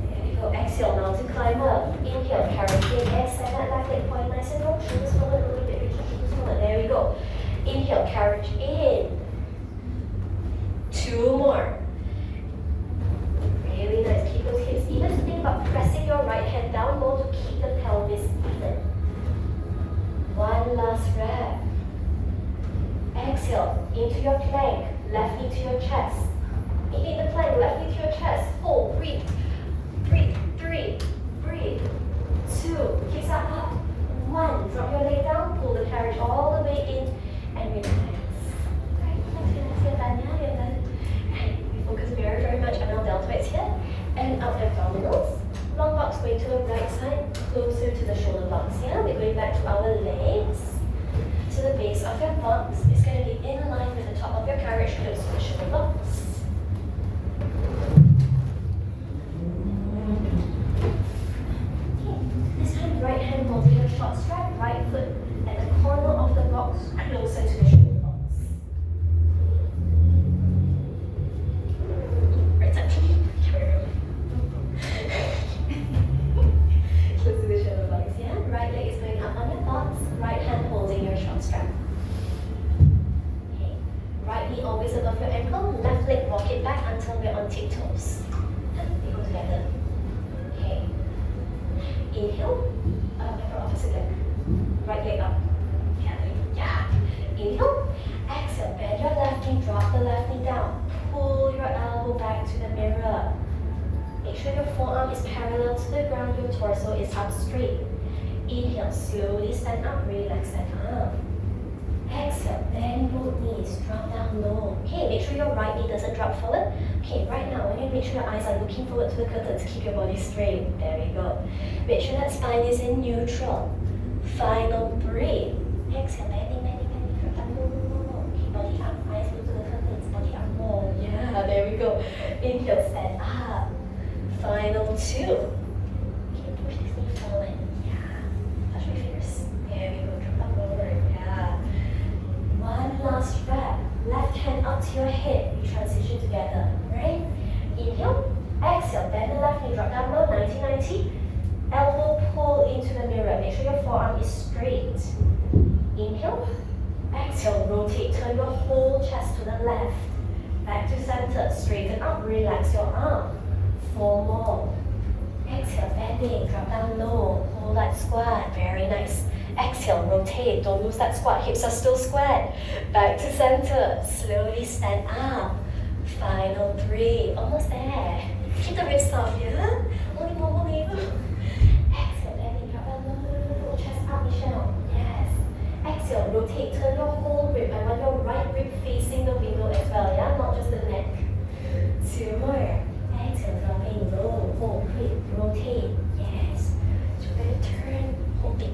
There we go. Exhale, now to climb up. Inhale, carriage in. Extend that left leg, point nice and low. Shoulders forward a little bit. Shoulders forward. There we go. Inhale, carriage in. 2 more. Really nice. Keep those hips even. Think about pressing your right hand down low to keep the pelvis even. 1 last rep. Exhale into your plank. Left knee to your chest. In the plank, left knee to your chest. Hold. Breathe. Breathe. 3. Breathe. 2. Hips are up. 1. Drop your leg down. Pull the carriage all the way in and relax. Focus very, very much on our deltoids here and our abdominals. Long box going to the right side, closer to the shoulder blocks here. We're going back to our legs. So the base of your box is going to be in line with the top of your carriage, close to the shoulder blocks. Okay, this time right hand holding your short strap, right foot at the corner of the box, closer to the shoulder. Always above your ankle, left leg walk it back until we're on tiptoes. They go together. Okay. Inhale, for opposite leg. Right leg up. Yeah. Inhale, exhale, bend your left knee, drop the left knee down. Pull your elbow back to the mirror. Make sure your forearm is parallel to the ground, your torso is up straight. Inhale, slowly stand up, relax that arm. Exhale, bend both knees, drop down low. Okay, make sure your right knee doesn't drop forward. Okay, right now, when you make sure your eyes are looking forward to the curtains, keep your body straight. There we go. Make sure that spine is in neutral. Final 3. Exhale, bending, drop down low. Okay, body up, eyes look to the curtains, body up more. Yeah, there we go. Inhale, stand up. Final 2. Okay, push this knee forward. Yeah, touch my fingers. There we go, drop down lower. Yeah. 1 last rep. Left hand up to your hip. We transition together. Right? Inhale. Exhale. Bend the left knee. Drop down low. 90-90. Elbow pull sure your forearm is straight. Inhale. Exhale, rotate, turn your whole chest to the left. Back to center, straighten up, relax your arm. 4 more. Exhale, bending, drop down low, hold that squat, very nice. Exhale, rotate, don't lose that squat, hips are still squared. Back to center, slowly stand up. Final 3, almost there. Keep the ribs soft, yeah? Only more. Exhale, bending, drop down low, chest up, Michelle, yes. Exhale, rotate, turn your whole rib. I want your right rib facing the window as well, yeah? Not just the neck. 2 more. Exhale, dropping low, hold, quick, rotate, yes. So we're gonna turn, hold it.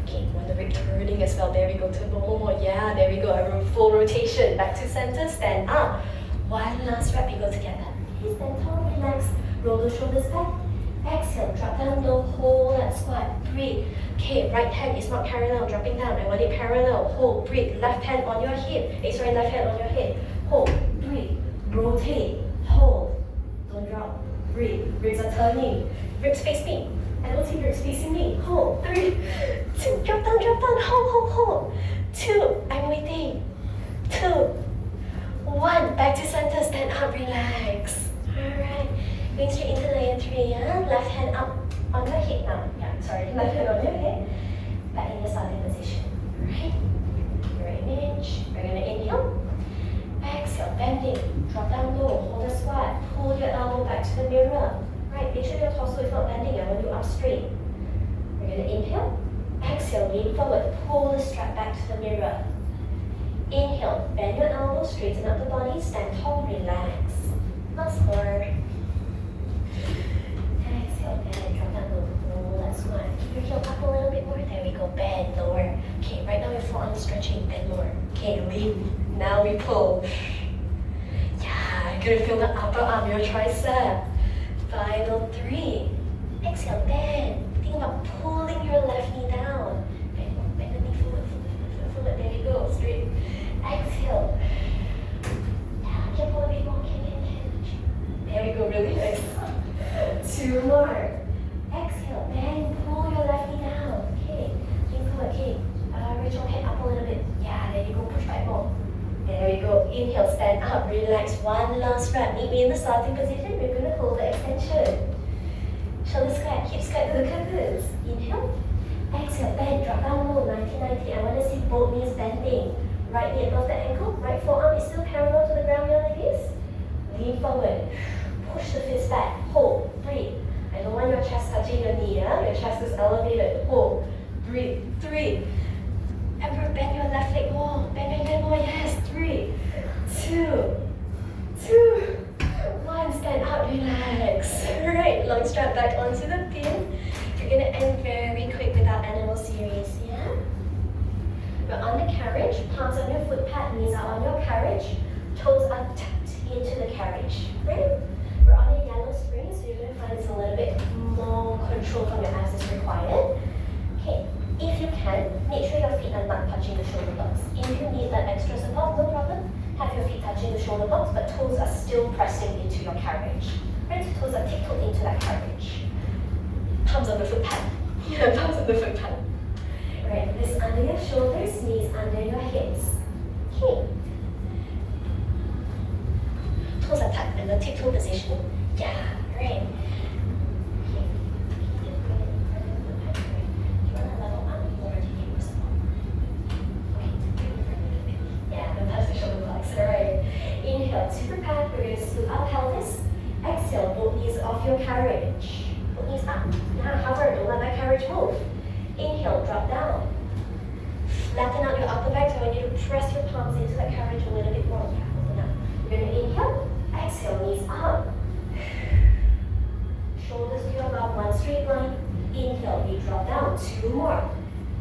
Okay, want the rib turning as well. There we go, turn one more. Yeah, there we go. A full rotation. Back to center, stand up. One last rep, we go together. Okay, stand tall, relax. Roll the shoulders back. Exhale, drop down low, hold that squat. Breathe. Okay, right hand is not parallel, dropping down. I want it parallel. Hold, breathe. Left hand on your hip. Left hand on your hip. Hold, breathe. Rotate, hold. Don't drop. Breathe. Ribs are turning. Ribs face me. I don't see ribs facing me. Hold. 3, 2, drop down. Hold. 2, I'm waiting. 2, 1. Back to center. Stand up. Relax. Alright. Going straight into layer 3. Yeah? Left hand up on your hip now. Yeah, sorry. Left hand on your hip. Back in your starting position. Alright. Your image. We're gonna inhale. Exhale, bending, drop down low, hold a squat, pull your elbow back to the mirror. Right, make sure your torso is not bending, I want you up straight. We're gonna inhale, exhale, lean forward, pull the strap back to the mirror. Inhale, bend your elbow, straighten up the body, stand tall, relax. Last more. Exhale, bend, drop down low, pull that squat. Keep your heel up a little bit more, there we go, bend lower. Okay, right now your forearm is stretching, bend lower. Okay, lean. Now we pull. Yeah, gonna feel the upper arm, your tricep. Final 3. Exhale, bend. Think about pulling your left knee down. Bend the knee forward. There you go, straight. Exhale. Yeah, can pull a bit more. Can. There we go, really nice. 2 more. Exhale, bend, pull your left knee down. Okay, lean forward, okay. Reach your head up a little bit. Yeah, there you go, push back more. There we go. Inhale, stand up, relax. One last rep. Meet me in the starting position. We're going to hold the extension. Shoulder squat, hip squat to the canvas. Inhale. Exhale, bend, drop down low, 90-90. I want to see both knees bending. Right knee above the ankle. Right forearm is still parallel to the ground, like this. Lean forward. Push the fist back. Hold. Breathe. I don't want your chest touching your knee. Yeah? Your chest is elevated. Hold. Breathe. 3. And bend your left leg more. Bend more. Yes. 3, 2, 1. Stand up, relax. Alright, long strap back onto the pin. We're gonna end very quick with our animal series, yeah? We're on the carriage, palms on your foot pad, knees are on your carriage, toes are tucked into the carriage, right? We're on a yellow spring, so you're gonna find it's a little bit more control from your abs is required. Okay, if you can, make sure your feet are not touching the shoulder blocks. If you need that extra support, no problem. Have your feet touching the shoulder blocks, but toes are still pressing into your carriage. Right, toes are tiptoed into that carriage. Palms on the foot pad. Yeah, palms on the foot pad. Right, wrists under your shoulders, knees under your hips. Okay. Toes are tucked in the tiptoe position. Yeah, right. Inhale to the pad, we're going to scoot our pelvis. Exhale, both knees off your carriage. Both knees up. Now hover, don't let that carriage move. Inhale, drop down. Flatten out your upper back, so I want you to press your palms into that carriage a little bit more. Yeah, open up. We're going to inhale, exhale, knees up. Shoulders to your left, one straight line. Inhale, we drop down, 2 more.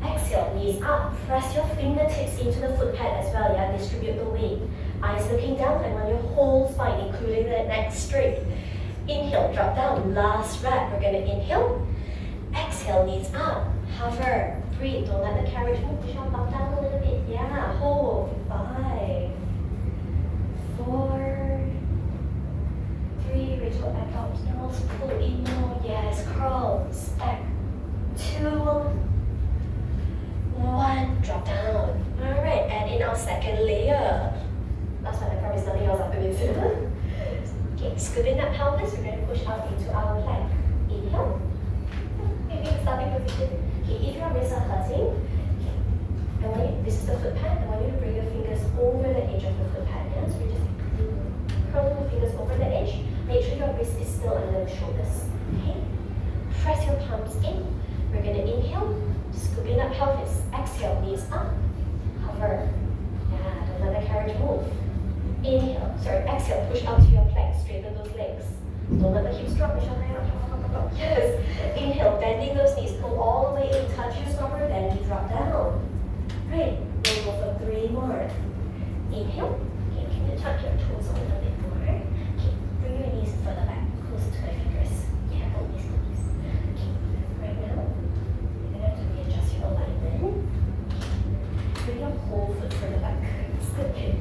Exhale, knees up. Press your fingertips into the foot pad as well, yeah, distribute the weight. Eyes looking down, and on your whole spine, including the neck straight. Inhale, drop down, last rep. We're gonna inhale, exhale, knees up, hover, breathe, don't let the carriage move, push your bum down a little bit, yeah, hold, 5, 4, 3, reach your abdominals, pull in more, yes, crawl, stack, 2, 1, drop down. Alright, and in our second layer. Last one, I promise nothing else after this. Okay, scooping that pelvis, we're going to push out into our plank. Inhale. Maybe starting position. Okay, if your wrists are hurting, this is the foot pad. I want you to bring your fingers over the edge of the foot pad. Yeah? So we're just curling the fingers over the edge. Make sure your wrist is still under the shoulders. Okay? Press your palms in. We're going to inhale, scooping up pelvis. Exhale, knees up. Hover. Yeah, don't let the carriage move. Inhale, exhale, push out to your plank. Straighten those legs. Don't let the hips drop. Yes. Inhale, bending those knees. Pull all the way in. Touch your stopper, then you drop down. Right. We'll go for 3 more. Inhale. Okay, can you tuck your toes a little bit more? Okay, bring your knees further back, closer to the fingers. Yeah, please. Okay, right now, you're gonna have to readjust your alignment. Bring your whole foot further back. Good. Okay,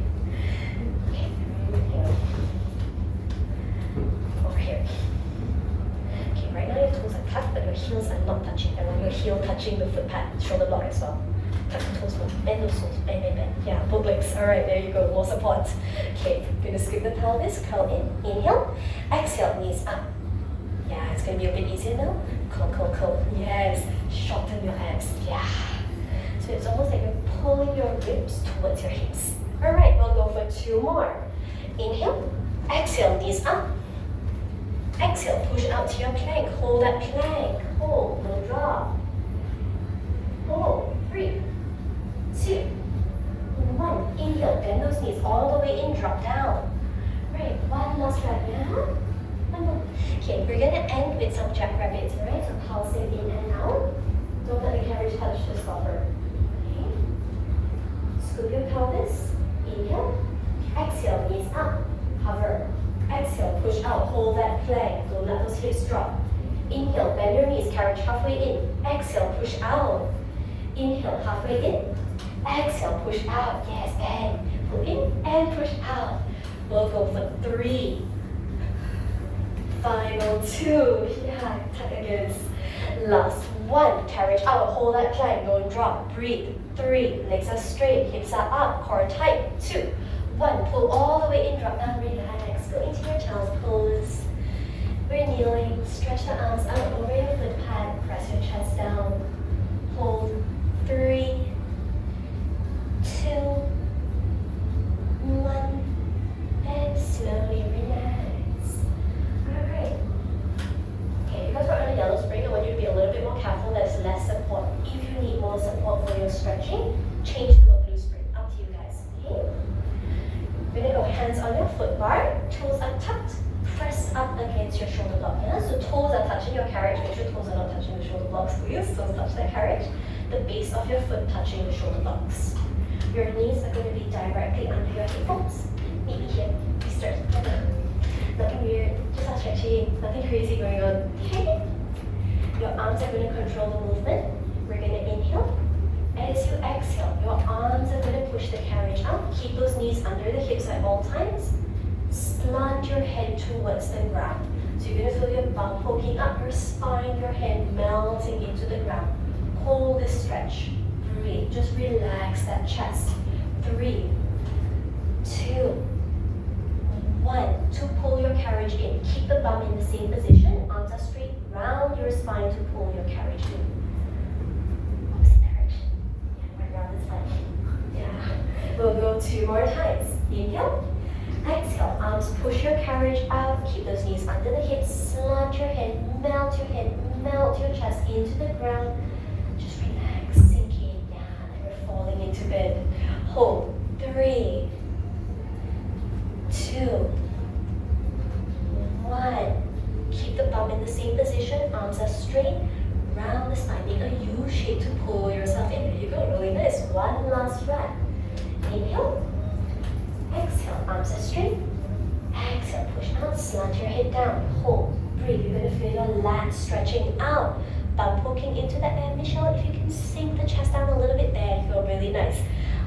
here. Over here. Okay, right now your toes are tucked, but your heels are not touching. I want your heel touching the foot pad, shoulder block as well. Tuck the toes more. Bend those toes. Bend. Yeah, both legs. Alright, there you go. More support. Okay, gonna scoop the pelvis, curl in. Inhale. Exhale, knees up. Yeah, it's gonna be a bit easier now. Curl. Yes. Shorten your abs. Yeah. So it's almost like you're pulling your ribs towards your hips. Alright, we'll go for 2 more. Inhale. Exhale, knees up. Exhale, push out to your plank. Hold that plank. Hold, no drop. Hold. 3, 2, 1. Inhale, bend those knees all the way in, drop down. Right, one last breath. Yeah? One more. Okay, we're gonna end with some jackrabbits, alright? So pulsing in and out. Don't let the carriage touch the stopper. Okay. Scoop your pelvis. Inhale. Exhale, knees up. Hover. Exhale, push out, hold that plank. Don't let those hips drop. Inhale, bend your knees, carriage halfway in. Exhale, push out. Inhale, halfway in. Exhale, push out. Yes, bend. Pull in and push out. We'll go for 3. Final 2. Yeah, tuck against. Last 1. Carriage out. Hold that plank. Don't drop. Breathe. 3. Legs are straight. Hips are up. Core tight. 2. 1. Pull all the way in. Drop down. Relax. Go into your child's pose. We're kneeling. Stretch the arms out over your foot pad. Press your chest down. Hold. 3, 2, 1, and slowly relax. Alright. Okay, because we're on a yellow spring, I want you to be a little bit more careful. There's less support. If you need more support for your stretching, change to a blue spring. Up to you guys. Okay? We're gonna go hands on your foot bar, toes are tucked, press up against your shoulder block. Yeah? So toes are touching your carriage. Make sure toes are not touching the shoulder blocks, please. Toes touch the carriage. The base of your foot touching the shoulder blocks. Your knees are going to be directly under your hip bones. Maybe here. We start. Nothing weird. Just our stretching. Nothing crazy going on. Okay. Your arms are going to control the movement. We're going to inhale. As you exhale, your arms are going to push the carriage out. Keep those knees under the hips at all times. Slant your head towards the ground. So you're going to feel your bum poking up your spine, your head melting into the ground. Hold this stretch. Breathe. Just relax that chest. 3, 2, 1. To pull your carriage in. Keep the bum in the same position. Arms are straight. Round your spine to pull your carriage in. Opposite direction. Yeah, right round the spine. Yeah. We'll go 2 more times. Inhale. Exhale. Arms push your carriage out. Keep those knees under the hips. Slant your head. Melt your chest into the ground. Just relax, sink in, yeah, and we're falling into bed. Hold. 3, 2, 1. Keep the bum in the same position. Arms are straight. Round the spine. Make a U shape to pull yourself in. There you go. Really nice. One last breath. Inhale. Exhale. Arms are straight. Exhale. Push out. Slant your head down. Hold. Breathe. You're going to feel your lats stretching out. Bum poking into the air. Michelle, if you can sink the chest down a little bit there, you feel really nice.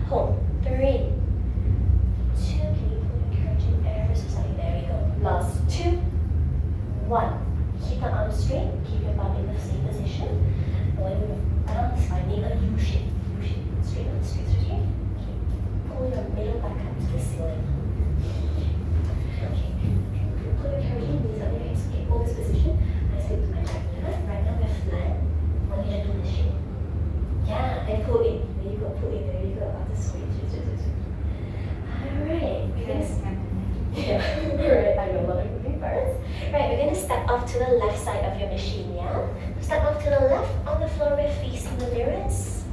Hold. 3, 2. Can you pull your carriage in ever so slightly? There we go. Last 2, 1. Keep the arms straight. Keep your bum in the same position. Going down the spine. Make a U shape. to the ceiling. Okay, put your carry your knees up your hips. Okay, hold this position. I slip to my right. Right now we're flat. I want you to do this shape. Yeah, and pull in. There you go, pull in. There you go. After squeeze. Alright, we're gonna yeah, right. I know a lot of moving parts. Right, we're gonna step off to the left side of your machine, yeah? Step off to the left on the floor, we're facing the mirrors.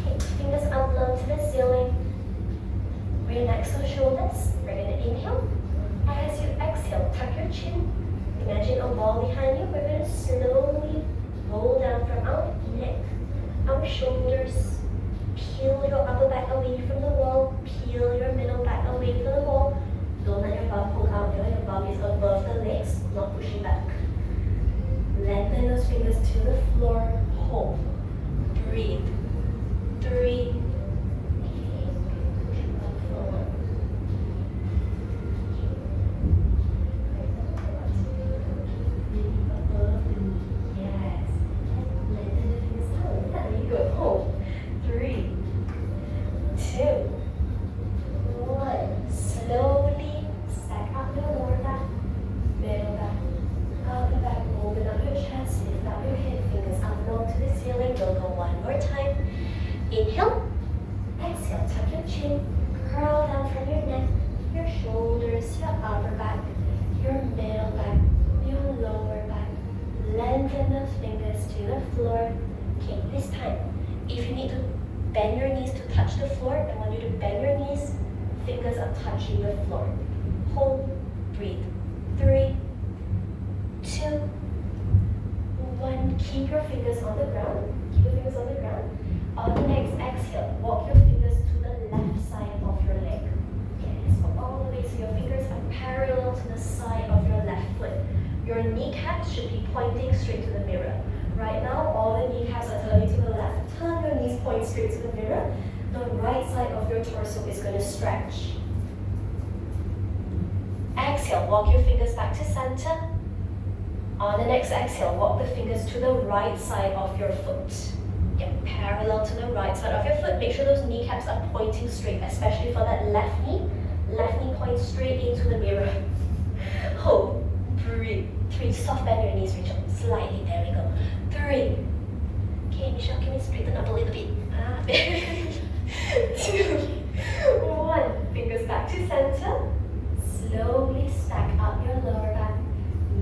Okay, fingers up low to the ceiling. Relax your shoulders. We're gonna inhale. As you exhale, tuck your chin. Imagine a wall behind you. We're gonna slowly roll down from our neck, our shoulders. Peel your upper back away from the wall. Peel your middle back away from the wall. Don't let your bum poke out. Your bum is above the legs, not pushing back. Lengthen those fingers to the floor. Hold. Breathe. 3. Okay. Push back forward. Above the knee. Yes. Lengthen the fingers out. There you go. Hold. 3, 2, 1. Slowly stack up your lower back, middle back, upper back. Open up your chest, lift up your head, fingers up low to the ceiling. We'll go one more time. Inhale, exhale, tuck your chin, curl down from your neck, your shoulders, your upper back, your middle back, your lower back. Lengthen those fingers to the floor. Okay, this time, if you need to bend your knees to touch the floor, I want you to bend your knees, fingers are touching the floor. Hold, breathe. 3, 2, 1. Keep your fingers on the ground. Keep your fingers on the ground. On the next exhale, walk your fingers to the left side of your leg. Yes, go all the way so your fingers are parallel to the side of your left foot. Your kneecaps should be pointing straight to the mirror. Right now, all the kneecaps are turning to the left. Turn your knees, point straight to the mirror. The right side of your torso is going to stretch. Exhale, walk your fingers back to center. On the next exhale, walk the fingers to the right side of your foot. Get parallel to the right side of your foot. Make sure those kneecaps are pointing straight, especially for that left knee. Left knee points straight into the mirror. Hold, breathe. 3, soft bend your knees, Rachel. Slightly, there we go. 3. Okay, Michelle, can we straighten up a little bit? 2, 1. Fingers back to center. Slowly stack up your lower back,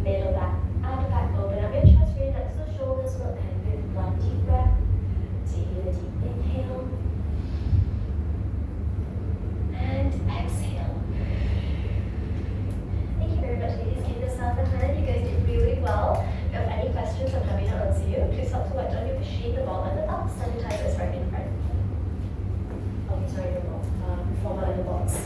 middle back, upper back. Open up your chest, relax the shoulders. We'll end with one deep breath. Take a deep inhale. And exhale. Thank you very much, ladies. Give yourself a hand. You guys did really well. If you have any questions, I'm happy to answer you. Please help to wipe down your machine, the ball, and the box. Sanitizer is right in front. Oh, sorry, the ball. Reformer and the box.